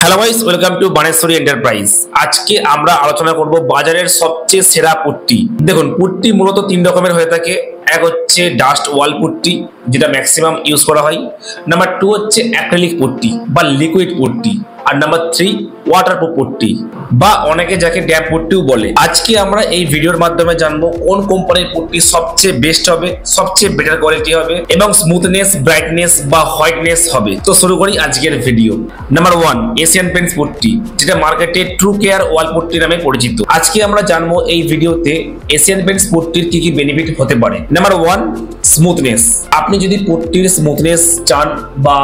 Hello guys, welcome to Baneshwari enterprise. আজকে আমরা আলোচনা করব বাজারের সবচেয়ে সেরা পুট্টি। দেখুন, পুট্টি মূলত তিন রকমের হয়ে থাকে। এক হচ্ছে ডাস্ট ওয়াল পুট্টি, যেটা ম্যাক্সিমাম ইউজ করা হয়। নাম্বার 2 হচ্ছে অ্যাক্রিলিক পুট্টি বা লিকুইড পুট্টি। আর নাম্বার 3 ওয়াটারপ্রুফ পুট্টি বা অনেকে যাকে ড্যাম পুট্টিও বলে। আজকে আমরা এই ভিডিওর মাধ্যমে জানবো কোন কোম্পানির পুট্টি সবচেয়ে বেস্ট হবে, সবচেয়ে বেটার কোয়ালিটি হবে এবং স্মুথনেস, ব্রাইটনেস বা হোয়াইটনেস হবে। তো শুরু করি আজকের video. Number 1 Asian Paints putty, যেটা মার্কেটে ট্রু কেয়ার ওয়াল পুট্টি নামে পরিচিত। আজকে আমরা জানবো এই ভিডিওতে এশিয়ান পেইন্টস পুট্টির কি কি বেনিফিট হতে পারে। Number 1 smoothness. আপনি যদি পুট্টির স্মুথনেস চান বা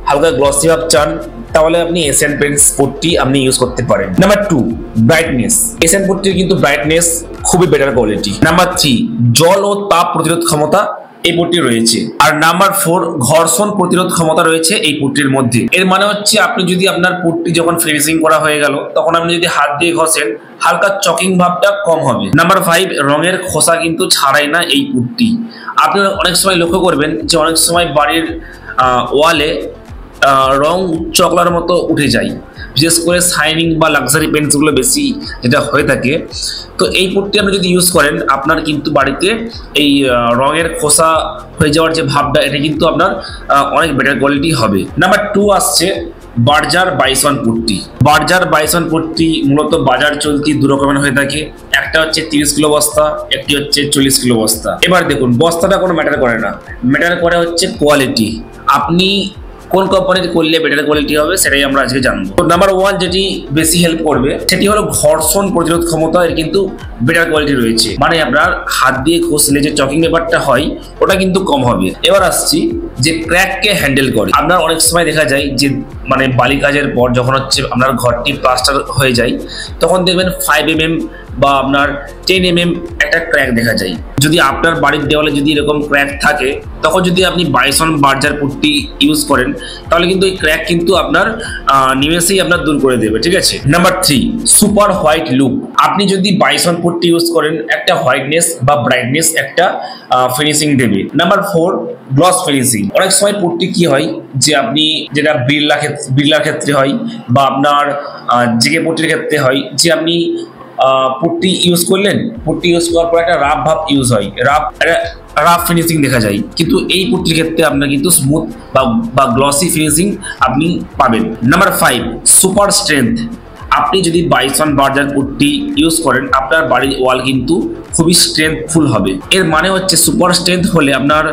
হালকা গ্লসি ভাব চান, তাহলে আপনি এশিয়ান পেইন্টস পুট্টি আপনি ইউজ করতে পারেন। Number 2 brightness. এশিয়ান পুট্টির কিন্তু ব্রাইটনেস খুবই বেটার কোয়ালিটি। নাম্বার 3 জল ও তাপ প্রতিরোধ ক্ষমতা এই পুট্টি রয়েছে। আর নাম্বার 4 ঘর্ষণ প্রতিরোধ ক্ষমতা রয়েছে এই পুট্টির মধ্যে। এর মানে হচ্ছে আপনি যদি আপনার পুট্টি যখন ফিনিশিং করা হয়ে গেল, তখন আপনি যদি হাত দিয়ে ঘষেন, হালকা চকিং ভাবটা কম হবে। নাম্বার 5 রঙের খোসা কিন্তু ছাড়াই না এই পুট্টি। আপনি অনেক সময় লক্ষ্য করবেন যে অনেক সময় বাড়ির ওয়ালে রং চকলার মতো উঠে যায়, বিশেষ করে শাইনিং বা লাক্সারি পেন্টসগুলো বেশি যেটা হয়ে থাকে। তো এই পুট্টি আপনি যদি ইউজ করেন, আপনার কিন্তু বাড়িতে এই রঙের খোসা হয়ে যাওয়ার যে ভাবটা, এটা কিন্তু আপনার অনেক বেটার কোয়ালিটি হবে। নাম্বার 2 আসছে Berger bison putty. Berger bison putty মূলত বাজার চলতি দু রকমের হয়ে থাকে। একটা হচ্ছে 30 কিলো বস্তা, একটি হচ্ছে 40 কিলো বস্তা। এবার দেখুন, বস্তাটা কোনো ম্যাটার করে না, ম্যাটার করে হচ্ছে কোয়ালিটি। আপনি কোন কোম্পানির করলে বেটার কোয়ালিটি হবে সেটাই আমরা আজকে জানবো। তো নাম্বার 1 যেটি বেশি হেল্প করবে সেটি হলো ঘর্ষণ প্রতিরোধ ক্ষমতা। এর কিন্তু বেটার কোয়ালিটি রয়েছে, মানে আপনার হাত দিয়ে ঘষলে যে চকিং ব্যাপারটা হয় ওটা কিন্তু কম হবে। এবার আসছি যে ক্র্যাককে হ্যান্ডেল করে। আপনার অনেক সময় দেখা যায় যে মানে বালি কাজের পর যখন হচ্ছে আপনার ঘরটি প্লাস্টার হয়ে যায়, তখন দেখবেন 5 mm বা আপনার 10 mm একটা ক্র্যাক দেখা যায়। যদি আপনার বাড়ির দেওয়ালে যদি এরকম ক্র্যাক থাকে, তখন যদি আপনি বাইসন বার্জার পুট্টি ইউজ করেন, তাহলে কিন্তু এই ক্র্যাক কিন্তু আপনার নিমেষেই আপনার দূর করে দেবে। ঠিক আছে। Number 3 super white look. আপনি যদি বাইসন পুট্টি ইউজ করেন, একটা হোয়াইটনেস বা ব্রাইটনেস একটা ফিনিশিং দেবে। Number 4 gloss finishing. অনেক সময় পুট্টি কি হয় যে আপনি যেটা বিড়লার ক্ষেত্রে হয় বা আপনার জেগে পুট্টির ক্ষেত্রে হয়, যে আপনি পুট্টি ইউজ করলেন, পুট্টি ইউজ করার পর একটা রাফ ভাব ইউজ হয়, রাফ ফিনিশিং দেখা যায়। কিন্তু এই পুট্টির ক্ষেত্রে আপনার কিন্তু স্মুথ বা গ্লসি ফিনিশিং আপনি পাবেন। Number 5 super strength. আপনি যদি বাইসন বার্জার পুট্টি ইউজ করেন, আপনার বাড়ির ওয়াল কিন্তু খুবই স্ট্রেংথফুল হবে। এর মানে হচ্ছে সুপার স্ট্রেংথ হলে আপনার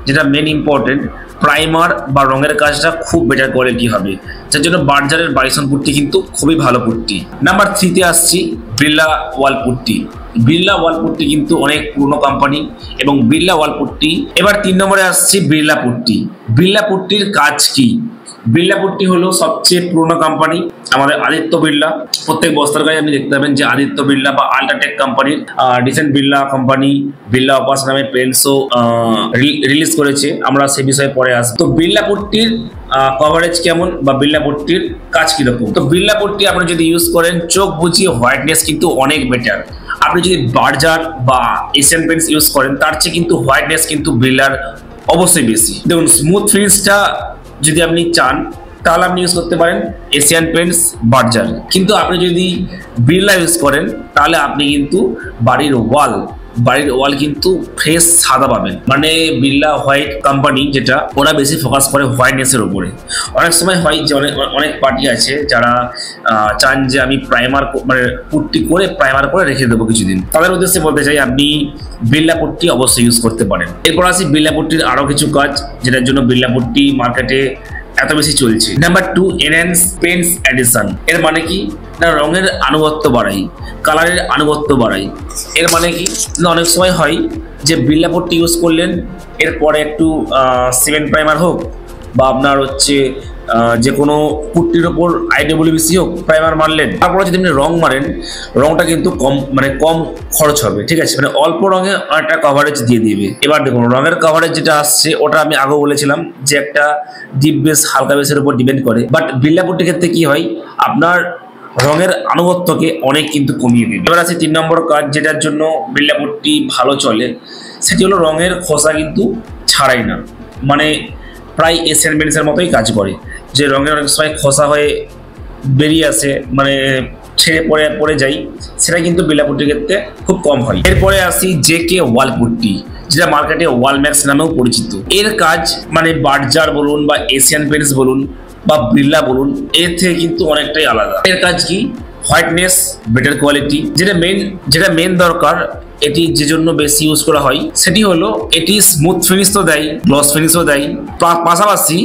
যেটা মেন ইম্পর্টেন্ট, প্রাইমার বা রঙের কাজটা খুব বেটার কোয়ালিটি হবে। যার জন্য বার্জারের বাইসন পুট্টি কিন্তু খুবই ভালো পুট্টি। নাম্বার 3 আসছি বিড়লা ওয়াল পুট্টি। বিড়লা ওয়াল পুট্টি কিন্তু অনেক পুরনো কোম্পানি এবং বিড়লা ওয়াল পুট্টি। এবার 3 নম্বরে আসছি বিড়লা পুট্টি। বিড়লা পুট্টির কাজ কি? বিড়লা পুট্টি হলো সবচেয়ে পুরনো কোম্পানি, আমাদের আদিত্য বিড়লা। প্রত্যেক বস্তার গায়ে আপনি দেখতে পাবেন যে আদিত্য বিড়লা বা আল্ট্রাটেক কোম্পানির recent Birla company Birla opus নামে পেন্টসও রিলিজ করেছে। আমরা সে বিষয়ে পরে আসবো। তো বিড়লা পুট্টির কভারেজ কেমন বা বিড়লা পুট্টির কাজ কিরকম? তো বিড়লা পুট্টি আপনি যদি ইউজ করেন, চোখ বুঝিয়ে হোয়াইটনেস কিন্তু অনেক বেটার। আপনি যদি বার্জার বা এশিয়ান পেইন্টস ইউজ করেন, তার চেয়ে কিন্তু হোয়াইটনেস কিন্তু বিড়লার অবশ্যই বেশি। দেখুন, স্মুথ ফিনিশটা যদি আপনি চান, তাহলে আপনি ইউজ করতে পারেন এশিয়ান পেইন্টস বার্জার। কিন্তু আপনি যদি বিড়লা ইউজ করেন, তাহলে আপনি কিন্তু বাড়ির ওয়াল কিন্তু ফ্রেশ সাদা পাবেন। মানে বিড়লা হোয়াইট কোম্পানি যেটা, ওরা বেশি ফোকাস করে হোয়াইটনেসের উপরে। অনেক সময় হয় যে অনেক পার্টি আছে যারা চান যে আমি প্রাইমার মানে পুট্টি করে প্রাইমার করে রেখে দেবো কিছুদিন। তাদের উদ্দেশ্যে বলতে চাই আপনি বিড়লা পুট্টি অবশ্যই ইউজ করতে পারেন। এরপর আসি বিড়লা পুট্টির আরও কিছু কাজ, যেটার জন্য বিড়লা পুট্টি মার্কেটে এত বেশি চলছে। Number 2 enhance Paints addition. এর মানে কি না, রঙের আনুগত্য বাড়াই, কালারের আনুগত্য বাড়াই। এর মানে কি না, অনেক সময় হয় যে বিড়লা পুট্টি ইউজ করলেন, এরপরে একটু সিমেন্ট প্রাইমার হোক বা আপনার হচ্ছে যে কোনো পুট্টির ওপর IWC হোক প্রাইমার মারলেন, তারপরে যদি আপনি রং মারেন, রংটা কিন্তু কম খরচ হবে। ঠিক আছে, মানে অল্প রঙে অনেকটা কভারেজ দিয়ে দিবে। এবার দেখুন, রঙের কভারেজ যেটা আসছে, ওটা আমি আগেও বলেছিলাম যে একটা ডিপ বেস হালকা বেসের উপর ডিপেন্ড করে। বাট বিড়লা পুট্টির ক্ষেত্রে কি হয়, আপনার রঙের আনুগত্যকে অনেক কিন্তু কমিয়ে দিবে। এবার আছে 3 নম্বর কাজ, যেটার জন্য বিড়লা পুট্টি ভালো চলে, সেটি হলো রঙের খোসা কিন্তু ছাড়াই না। মানে প্রায় এশিয়ান পেইন্টসের মতোই কাজ করে, যে রঙের অনেক সময় খোসা হয়ে বেরিয়ে আসে, মানে ছেড়ে পড়ে যাই, সেটা কিন্তু বিড়লা পুট্টির ক্ষেত্রে খুব কম হয়। এরপরে আসি জেকে ওয়াল পুট্টি, যেটা মার্কেটে ওয়ালম্যাক্স নামেও পরিচিত। এর কাজ মানে বার্জার বলুন বা এশিয়ান পেইন্টস বলুন বা বিড়লা বলুন, এর থেকে কিন্তু অনেকটাই আলাদা। এর কাজ কি? Whiteness, better quality. যেটা মেন দরকার, এটি যে জন্য বেশি ইউজ করা হয় সেটি হলো এটি স্মুথ ফিনিশ তো দেয়, গ্লস ফিনিশও দেয়, পাশাপাশি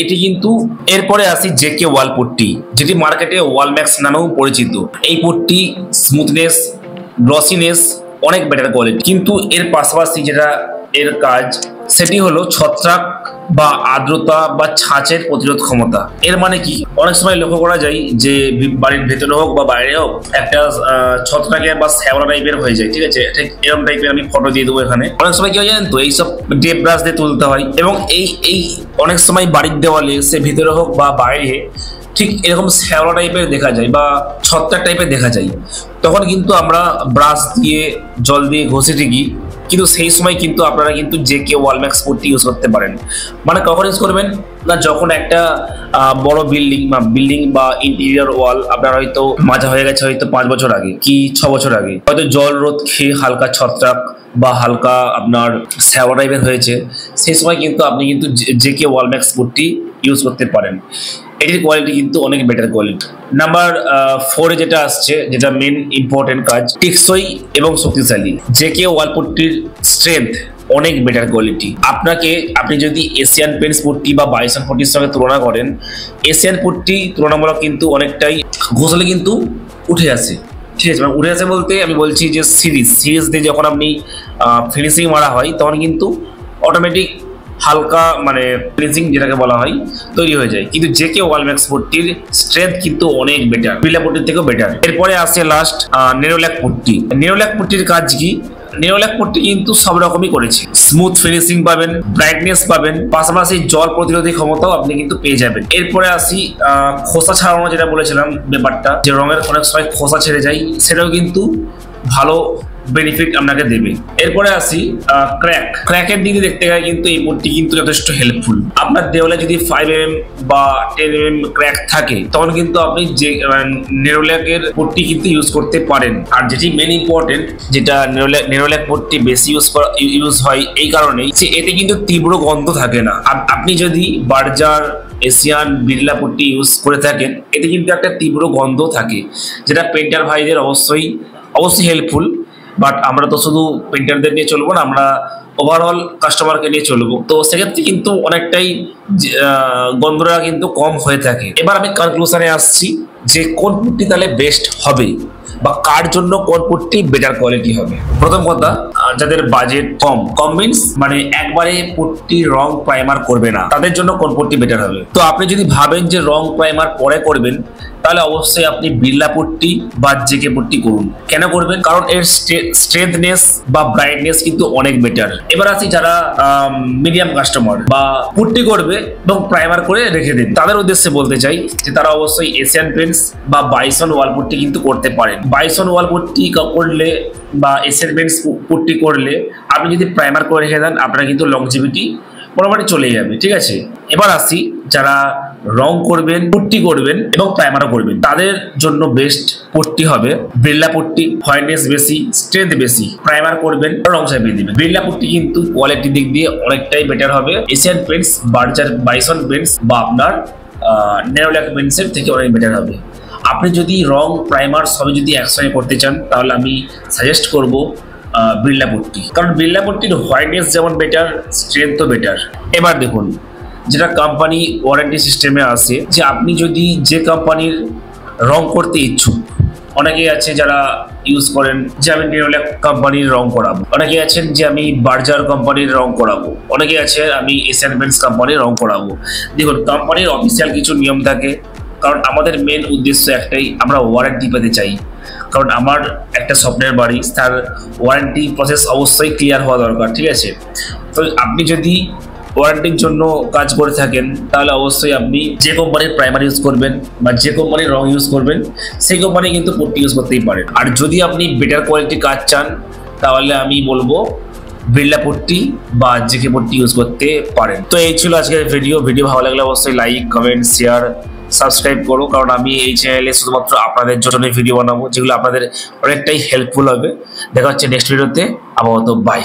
এটি কিন্তু। এরপরে আসি জেকে ওয়াল পুট্টি, যেটি মার্কেটে ওয়ালম্যাক্স নামেও পরিচিত। এই পুট্টি স্মুথনেস, গ্লসিনেস, অনেক বেটার কোয়ালিটি। কিন্তু এর পাশাপাশি যেটা এর কাজ সেটি হলো ছত্রাক বা আর্দ্রতা বা ছাঁচের প্রতিরোধ ক্ষমতা। এর মানে কি? অনেক সময় লক্ষ্য করা যায় যে বাড়ির ভেতরে হোক বা বাইরে হোক একটা ছত্রাকের বা শ্যাওলা টাইপের হয়ে যায়, ঠিক আছে? ঠিক এরকম টাইপের আমি ফটো দিয়ে দেবো এখানে। অনেক সময় কি হয় জানেন তো, এইসব টেপ ব্রাশ দিয়ে তুলতে হয়, এবং এই অনেক সময় বাড়ির দেওয়ালে সে ভিতরে হোক বা বাইরে ঠিক এরকম শ্যাওলা টাইপের দেখা যায় বা ছত্রাক টাইপের দেখা যায়। তখন কিন্তু আমরা ব্রাশ দিয়ে জল দিয়ে ঘষে ঠিকই, কিন্তু সেই সময় কিন্তু আপনারা কিন্তু জেকে ওয়ালম্যাক্স পুট্টি ইউজ করতে পারেন। মানে কখন ইউজ করবেন না, যখন একটা বড় বিল্ডিং বা ইন্টেরিয়র ওয়াল আপনার হয়তো মাজা হয়ে গেছে হয়তো 5 বছর আগে কি 6 বছর আগে, হয়তো জল রোদ খেয়ে হালকা ছত্রাক বা হালকা আপনার শ্যাওলা টাইপের হয়েছে, সেই সময় কিন্তু আপনি কিন্তু জেকে ওয়ালম্যাক্স পুট্টি ইউজ করতে পারেন। এটির কোয়ালিটি কিন্তু অনেক বেটার কোয়ালিটি। নাম্বার 4 যেটা আসছে, যেটা মেন ইম্পর্টেন্ট কাজ, টেকসই এবং শক্তিশালী। জেকে ওয়াল পুট্টির স্ট্রেংথ অনেক বেটার কোয়ালিটি। আপনি যদি এশিয়ান পেইন্টস পুট্টি বা বাইসন পুট্টির সঙ্গে তুলনা করেন, এশিয়ান পুট্টি তুলনামূলক কিন্তু অনেকটাই ঘষলে কিন্তু উঠে আসে, ঠিক আছে? মানে উঠে আসে বলতে আমি বলছি যে সিরিজ দিয়ে যখন আপনি ফিনিশিং মারা হয় তখন কিন্তু অটোমেটিক হালকা মানে ফিনিশিং যেটাকে বলা হয় তৈরি হয়ে যায়। কিন্তু জেকে ওয়ালম্যাক্স পুট্টির স্ট্রেংথ কিন্তু অনেক বেটার, বিড়লা পুট্টির থেকেও বেটার। এরপরে আসে লাস্ট নেরোল্যাক পুট্টি। নেরোল্যাক পুট্টির কাজ কি? নেরোল্যাক পুট্টি কিন্তু সব রকমই করেছে, স্মুথ ফিনিশিং পাবেন, ব্রাইটনেস পাবেন, পাশাপাশি জল প্রতিরোধী ক্ষমতাও আপনি কিন্তু পেয়ে যাবেন। এরপরে আসি খোসা ছাড়ানো, যেটা বলেছিলাম ব্যাপারটা, যে রঙের অনেক সময় খোসা ছেড়ে যায়, সেটাও কিন্তু ভালো বেনিফিট আপনাকে দেবে। এরপরে আসি ক্র্যাকের দিকে দেখতে গেলে কিন্তু এই পুট্টি কিন্তু যথেষ্ট হেল্পফুল। আপনার দেওয়ালে যদি 5 mm বা 10 mm ক্র্যাক থাকে তখন কিন্তু আপনি যে নেরোল্যাকের পুট্টি কিন্তু ইউজ করতে পারেন। আর যেটি মেন ইম্পর্টেন্ট, যেটা নেরোল্যাক পুট্টি বেশি ইউজ হয় এই কারণেই যে এতে কিন্তু তীব্র গন্ধ থাকে না। আপনি যদি Berger, Asian, Birla putty use করে থাকেন, এতে কিন্তু একটা তীব্র গন্ধ থাকে, যেটা পেন্টার ভাইদের অবশ্যই হেল্পফুল। বাট আমরা তো শুধু পেন্টারদের নিয়ে চলবো না, আমরা ওভারঅল কাস্টমারকে নিয়ে চলবো, তো সেক্ষেত্রে কিন্তু অনেকটাই গন্ধটা কিন্তু কম হয়ে থাকে। এবার আমি কনক্লুশনে আসছি যে কোন পুট্টি তাহলে বেস্ট হবে বা কার জন্য কোন পুট্টি বেটার কোয়ালিটি হবে। প্রথম কথা, যাদের বাজেট কম মিন্স মানে একবারে পুট্টি রং প্রাইমার করবে না, তাদের জন্য কোন পুট্টি বেটার হবে। তো আপনি যদি ভাবেন যে রং প্রাইমার পরে করবেন, তাহলে অবশ্যই আপনি বিড়লা পুট্টি বা জেকে পুট্টি করুন। কেন করবেন? কারণ এর স্ট্রেংথনেস বা ব্রাইটনেস কিন্তু অনেক বেটার। এবার আসি যারা মিডিয়াম কাস্টমার বা পুট্টি করবে এবং প্রাইমার করে রেখে দেন, তাদের উদ্দেশ্যে বলতে চাই যে তারা অবশ্যই এশিয়ান পেইন্টস বা বাইসন ওয়াল পুট্টি কিন্তু করতে পারেন। বাইসন ওয়াল পুট্টি করলে বা এশিয়ান পেইন্টস পুট্টি করলে আপনি যদি প্রাইমার করে রেখে দেন, আপনার কিন্তু লংজিভিটি মোটামুটি চলে যাবে, ঠিক আছে? এবার আসি যারা রং করবেন, পুট্টি করবেন এবং প্রাইমারও করবেন, তাদের জন্য বেস্ট পুট্টি হবে বিড়লা পুট্টি। হোয়াইটনেস বেশি, স্ট্রেংথ বেশি, প্রাইমার করবেন, রং চাপিয়ে দিবেন। বিড়লা পুট্টি কিন্তু কোয়ালিটির দিক দিয়ে অনেকটাই বেটার হবে Asian Paints, Berger, bison Paints বা আপনার নেরোল্যাক পেইন্টসের থেকে অনেক বেটার হবে। আপনি যদি রং প্রাইমার সবই যদি একসঙ্গে করতে চান, তাহলে আমি সাজেস্ট করব বিড়লা পুট্টি, কারণ বিড়লা পুট্টির হোয়াইটনেস যেমন বেটার, স্ট্রেংথও বেটার। এবার দেখুন, যেটা কোম্পানি ওয়ারেন্টি সিস্টেমে আছে, যে আপনি যদি যে কোম্পানির রং করতে ইচ্ছুক, অনেকেই আছে যারা ইউজ করেন যে আমি নেরোল্যাক কোম্পানির রং করাবো, অনেকে আছেন যে আমি বার্জার কোম্পানির রং করাবো, অনেকে আছে আমি এশিয়ান পেইন্টস কোম্পানির রং করাবো। দেখুন, কোম্পানির অফিসিয়াল কিছু নিয়ম থাকে, কারণ আমাদের মেন উদ্দেশ্য একটাই, আমরা ওয়ারেন্টি পেতে চাই। কারণ আমার একটা স্বপ্নের বাড়ি, তার ওয়ারেন্টি প্রসেস অবশ্যই ক্লিয়ার হওয়া দরকার, ঠিক আছে? তো আপনি যদি ওয়ারেন্টির জন্য কাজ করে থাকেন, তাহলে অবশ্যই আপনি যে কোম্পানির প্রাইমার ইউজ করবেন বা যে কোম্পানির রং ইউজ করবেন, সেই কোম্পানি কিন্তু পুট্টি ইউজ করতেই পারেন। আর যদি আপনি বেটার কোয়ালিটির কাজ চান, তাহলে আমি বলবো বিড়লা পুট্টি বা জেকে পুট্টি ইউজ করতে পারেন। তো এই ছিল আজকের ভিডিও ভালো লাগলে অবশ্যই লাইক, কমেন্ট, শেয়ার সাবস্ক্রাইব করো, কারণ আমি এই চ্যানেলে শুধুমাত্র আপনাদের জন্য ভিডিও বানাবো যেগুলো আপনাদের অনেকটাই হেল্পফুল হবে। দেখা হচ্ছে নেক্সট ভিডিওতে। আপাতত বাই।